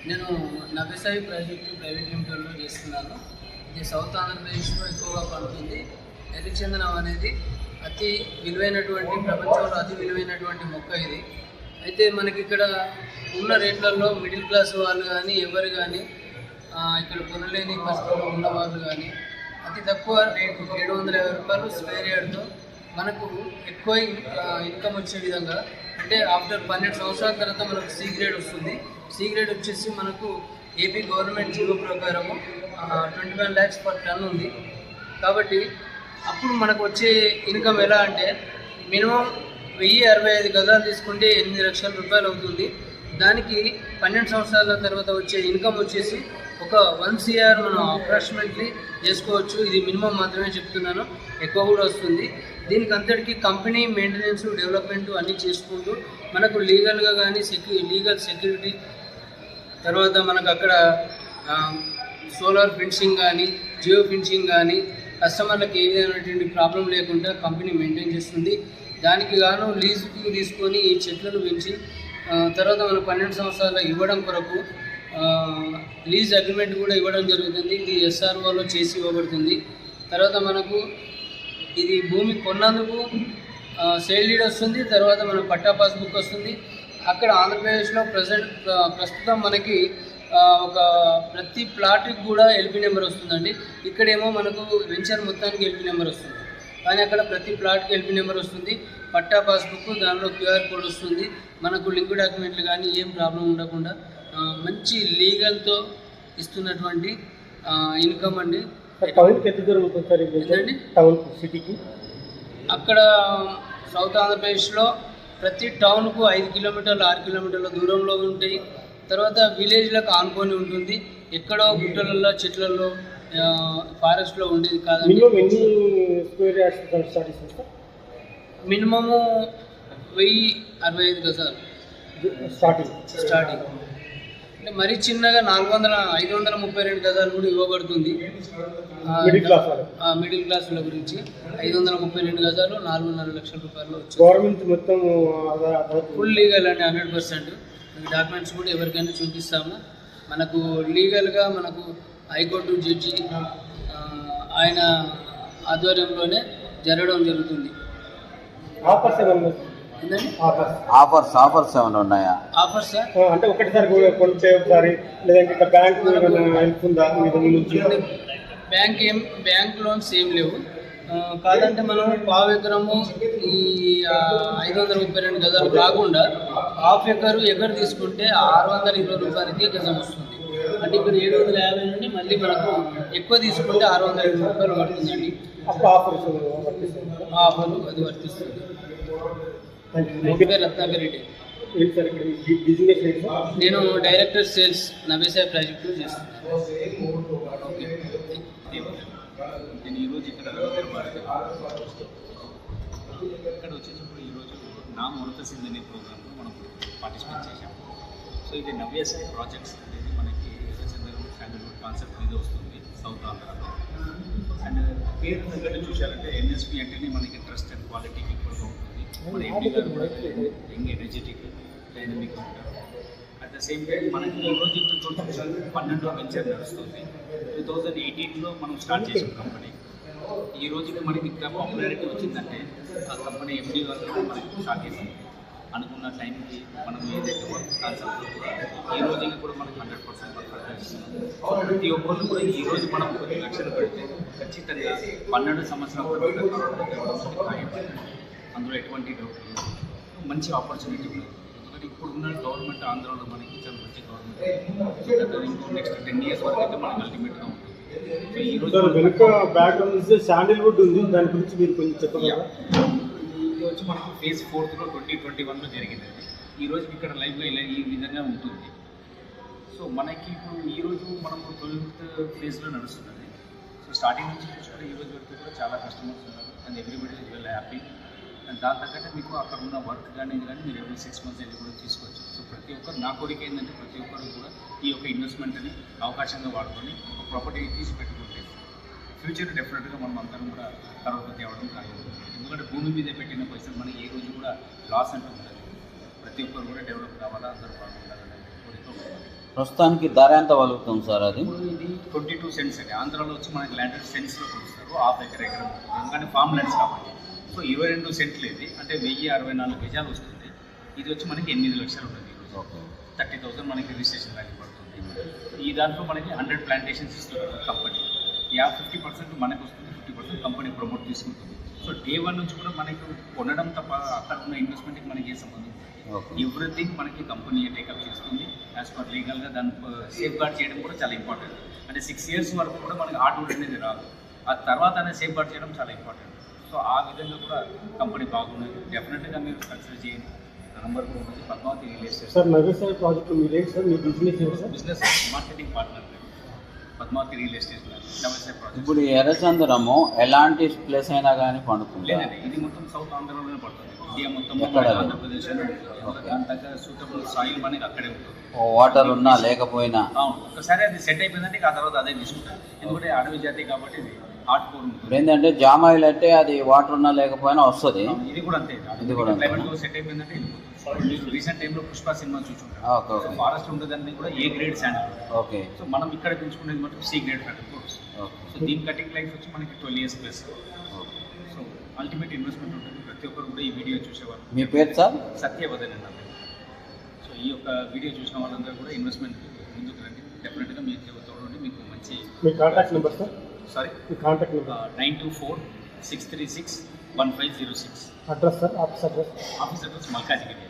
నేను Navyasai project private లిమిటెడ్లో చేస్తున్నాను. ఇది సౌత్ ఆంధ్రప్రదేశ్లో ఎక్కువగా పండుతుంది. ఎర్రచందనం అనేది అతి విలువైనటువంటి, ప్రపంచంలో అతి విలువైనటువంటి మొక్క ఇది. అయితే మనకి ఇక్కడ ఉన్న రేట్లలో మిడిల్ క్లాస్ వాళ్ళు కానీ ఎవరు కానీ ఇక్కడ కొనలేని పరిస్థితుల్లో ఉన్న వాళ్ళు కానీ అతి తక్కువ రేటు 750 రూపాయలు స్క్వేర్ యార్డ్తో మనకు ఎక్కువ ఇన్కమ్ వచ్చే విధంగా, అంటే ఆఫ్టర్ 12 సంవత్సరాల తర్వాత మనకు సి గ్రేడ్ వస్తుంది. సి గ్రేడ్ వచ్చేసి మనకు ఏపీ గవర్నమెంట్ జీవో ప్రకారము 21 lakhs per ton ఉంది. కాబట్టి అప్పుడు మనకు వచ్చే ఇన్కమ్ ఎలా అంటే మినిమం 1065 గజాలు తీసుకుంటే 8 లక్షల రూపాయలు అవుతుంది. దానికి 12 సంవత్సరాల తర్వాత వచ్చే ఇన్కమ్ వచ్చేసి ఒక 1 CR మనం అప్రాక్సిమేట్లీ చేసుకోవచ్చు. ఇది మినిమం మాత్రమే చెప్తున్నాను, ఎక్కువ కూడా వస్తుంది. దీనికి అంతటికీ కంపెనీ మెయింటెనెన్స్, డెవలప్మెంట్ అన్నీ చేసుకుంటూ మనకు లీగల్గా కానీ లీగల్ సెక్యూరిటీ, తర్వాత మనకు అక్కడ సోలార్ ఫెన్సింగ్ కానీ జియో ఫెన్సింగ్ కానీ కస్టమర్లకు ఏ విధమైనటువంటి ప్రాబ్లం లేకుండా కంపెనీ మెయింటైన్ చేస్తుంది. దానికి గాను లీజుకు తీసుకొని ఈ చెట్లను పెంచి తర్వాత మనం 12 సంవత్సరాలు ఇవ్వడం కొరకు లీజ్ అగ్రిమెంట్ కూడా ఇవ్వడం జరుగుతుంది. ఇది SROలో చేసి ఇవ్వబడుతుంది. తర్వాత మనకు ఇది భూమి కొన్నందుకు సేల్ డీడ్ వస్తుంది. తర్వాత మన పట్టా పాస్బుక్ వస్తుంది. అక్కడ ఆంధ్రప్రదేశ్లో ప్రస్తుతం మనకి ఒక ప్రతి ప్లాట్కి కూడా LP నెంబర్ వస్తుందండి. ఇక్కడేమో మనకు వెంచర్ మొత్తానికి LP నెంబర్ వస్తుంది, కానీ అక్కడ ప్రతి ప్లాట్కి LP నెంబర్ వస్తుంది, పట్టా పాస్బుక్, దానిలో QR కోడ్ వస్తుంది. మనకు లింక్ డాక్యుమెంట్లు కానీ ఏం ప్రాబ్లం ఉండకుండా మంచి లీగల్తో ఇస్తున్నటువంటి ఇన్కమ్ అండి. సిటీకి అక్కడ సౌత్ ఆంధ్రప్రదేశ్లో ప్రతి టౌన్కు 5 కిలోమీటర్లు 6 కిలోమీటర్ల దూరంలో ఉంటాయి. తర్వాత విలేజ్లకు ఆనుకొని ఉంటుంది. ఎక్కడో గుట్టలలో చెట్లలో ఫారెస్ట్లో ఉండేది కాదండి. మినిమము 1065 గజాలు స్టార్టింగ్. అంటే మరీ చిన్నగా 532 గజాలు కూడా ఇవ్వబడుతుంది. మిడిల్ క్లాసుల గురించి 532 గజాలు 4.5 లక్షల రూపాయలు గవర్నమెంట్ మొత్తం ఫుల్ లీగల్ అండి, 100%. డాక్యుమెంట్స్ కూడా ఎవరికైనా చూపిస్తాము. మనకు లీగల్గా మనకు హైకోర్టు జడ్జి ఆయన ఆధ్వర్యంలోనే జరగడం జరుగుతుంది. ఆఫర్స్ ఏమైనా ఉన్నాయా? ఆఫర్స్ అంటే ఒకటిసారి కొంటే ఒకసారి, లేదంటే బ్యాంక్ లోన్స్ ఏం లేవు. కాదంటే మనం పావు ఎకరము ఈ 532 గజాలు కాకుండా హాఫ్ ఎకర్ తీసుకుంటే 620 రూపాయలకి గజం వస్తుంది. అంటే ఇక్కడ 750 నుండి మళ్ళీ మనకు ఎక్కువ తీసుకుంటే 620 రూపాయలు పడుతుందండి. ఆఫర్ అది వర్తిస్తుంది. రత్నాకర్ రెడ్డి, నేను డైరెక్టర్ సేల్స్ నవ్యసాయి ప్రాజెక్టు చేస్తున్నాను. నేను ఈరోజు ఇక్కడ వచ్చేటప్పుడు ఈరోజు నా మురత సింధ్ అనే ప్రోగ్రాంలో మనం పార్టిసిపేట్ చేశాము. సో ఇది నవ్యసాయి ప్రాజెక్ట్స్ అనేది మనకి ఎర్రచందనం శాండల్వుడ్ కాన్సెప్ట్ మీద వస్తుంది సౌత్ ఆంధ్రాలో. అండ్ పేరు దగ్గర చూశారంటే NSP అంటేనే మనకి ట్రస్ట్ అండ్ క్వాలిటీకి ఎక్కువగా ఉంటుంది. మన ఎంపీ గారు కూడా యంగ్ ఎనర్జెటిక్ డైనమిక్ ఉంటారు. అట్ ద సేమ్ టైం మనకి ఈరోజు ఇప్పుడు 12వ వెంచర్ నడుస్తుంది. 2018లో మనం స్టార్ట్ చేసాం కంపెనీ. ఈ రోజుకి మనకి ఇంకా పాపులారిటీ వచ్చిందంటే ఆ కంపెనీ MD గారు మనకి స్టార్ట్ చేసాం. అనుకున్న టైంకి మనం ఏదైతే వర్క్ కాన్సెప్ట్ కూడా ఈ రోజుకి కూడా మనకి 100% వర్క్ చేస్తున్నాం. ప్రతి ఒక్కళ్ళు కూడా ఈ రోజు మనం 10 లక్షలు పెడితే ఖచ్చితంగా 12 సంవత్సరాల అందులో ఎటువంటి డౌట్ లేదు. మంచి ఆపర్చునిటీ ఉంది. ఎందుకంటే ఇప్పుడున్న గవర్నమెంట్ ఆంధ్రాలో మనకి చాలా మంచి గవర్నమెంట్. ఇంకో నెక్స్ట్ 10 years వరకు అయితే మనకి అల్టిమేట్గా ఉంటుంది. సో ఈరోజు వెనుక బ్యాక్గ్రౌండ్ శాండిల్వుడ్ ఉంది, దాని గురించి మీరు కొంచెం చెప్పగలరా? ఈరోజు మనకు ఫేజ్ 4లో 2021లో జరిగిందండి. ఈరోజు ఇక్కడ లైవ్లో ఇలా ఈ విధంగా ఉంటుంది. సో మనకి ఇప్పుడు ఈరోజు మనం 12th ఫేజ్లో నడుస్తుందండి. సో స్టార్టింగ్ నుంచి చూసుకుంటే ఈరోజు వరకు కూడా చాలా కస్టమర్స్ ఉన్నారు. And everybody is well happy. And దాని తగ్గట్టు మీకు అక్కడ ఉన్న వర్క్ కానీ మీరు every 6 months వెళ్ళి కూడా తీసుకోవచ్చు. సో ప్రతి ఒక్కరు, నా కోరిక ఏంటంటే ప్రతి ఒక్కరు కూడా ఈ యొక్క ఇన్వెస్ట్మెంట్ని అవకాశంగా వాడుకొని ఒక ప్రాపర్టీ తీసి పెట్టుకుంటే ఫ్యూచర్ డెఫినెట్గా మనం అందరం కూడా కరోపతి అవ్వడం ఖాయం. ఎందుకంటే భూమి మీద పెట్టిన పైసలు మనకి ఏ రోజు కూడా లాస్ అంటూ ఉండదు. ప్రతి ఒక్కరు కూడా డెవలప్ కావాలా, అందరూ బాగుండాలనే కోరిక ఉంటుంది. ప్రస్తుతానికి ధర ఎంత పలుకుతుంది సార్ అది? ఇప్పుడు ఇది 22 సెంట్స్ అండి. ఆంధ్రాలో వచ్చి మనకి ల్యాండెడ్ సెంట్స్లో కొలుస్తారు, హాఫ్ ఎకర్ ఎందుకంటే ఫామ్ ల్యాండ్స్ కాబట్టి. సో 22 సెంట్లు ఇది అంటే 1064 గజాలు వస్తుంది. ఇది వచ్చి మనకి 8 లక్షలు ఉంటుంది. ఓకే. 30,000 మనకి రిజిస్ట్రేషన్ వాల్యూ పడుతుంది. ఈ దాంట్లో మనకి 100 ప్లాంటేషన్స్ ఇస్తున్నారు కంపెనీ. 50% మనకు వస్తుంది, 50% కంపెనీ ప్రమోట్ తీసుకుంటుంది. సో డే 1 నుంచి కూడా మనకు కొనడం తప్ప అక్కడ ఉన్న ఇన్వెస్ట్మెంట్కి మనకి ఏ సంబంధం లేదు. ఎవ్రీథింగ్ మనకి కంపెనీ టేకప్ చేస్తుంది. యాజ్ పర్ లీగల్గా దాన్ని సేఫ్ గార్డ్ చేయడం కూడా చాలా ఇంపార్టెంట్. అంటే 6 ఇయర్స్ వరకు కూడా మనకి హార్డ్వుడ్ అనేది రాదు. ఆ తర్వాత అనేది సేఫ్ గార్డ్ చేయడం చాలా ఇంపార్టెంట్. సో ఆ విధంగా కూడా కంపెనీ బాగున్నది. డెఫినెట్గా మీరు సక్సెస్ చేయండి. నంబర్ కూడా ఉంది, Padmavati real estate. Sir nursery project మీరేంటి సార్, మీ బిజినెస్ ఏంటి sir? Business marketing partner Padmavati real estate nursery project. ఇప్పుడు ఎర్రచందనము ఎలాంటి ప్లేస్ అయినా కానీ పండుతుంది? లేదండి, ఇది మొత్తం సౌత్ ఆంధ్రలోనే పడుతుంది. ఇండియా మొత్తం ఎక్కడ? ఆంధ్రప్రదేశ్ దాని తగ్గ సూటబుల్ సాయిల్ మనకి అక్కడే ఉంటుంది. వాటర్ ఉన్నా లేకపోయినా అవును, ఒకసారి అది సెట్ అయిపోయిందంటే ఆ తర్వాత అదే తీసుకుంటారు. ఎందుకంటే అడవి జాతి కాబట్టి ఇది హార్డ్ కోర్ ఉంటుంది. ఏంటంటే జామ్ ఆయిల్ అంటే అది వాటర్ ఉన్నా లేకపోయినా వస్తుంది. ఇది కూడా అంతే. ఇది కూడా క్లైమేట్ సెట్ అయిపోయిందంటే మీరు రీసెంట్ టైంలో పుష్ప సినిమా చూసుకుంటారు. ఓకే ఓకే ఫారెస్ట్ ఉండేదాన్ని కూడా A grade sand. Okay. So మనం ఇక్కడ పెంచుకునేది మాత్రం C grade factor. Okay. So దీని కటింగ్ లైఫ్ వచ్చి మనకి 12 years ప్లస్. సో అల్టిమేట్ ఇన్వెస్ట్మెంట్ ఉంటుంది. ప్రతి ఒక్కరు కూడా ఈ వీడియో చూసేవారు. మీ పేరు సార్? సత్యవదన్ అన్న. సో ఈ యొక్క వీడియో చూసిన వాళ్ళందరూ కూడా ఇన్వెస్ట్మెంట్ ముందుకు రండి. డెఫినెట్గా మీకు తోడండి. మీకు మంచి మీ కాంటాక్ట్ నెంబర్ సార్? సారీ, మీ contact number? 924-636-1506. Address sir, office address? Office address Malkajgiri.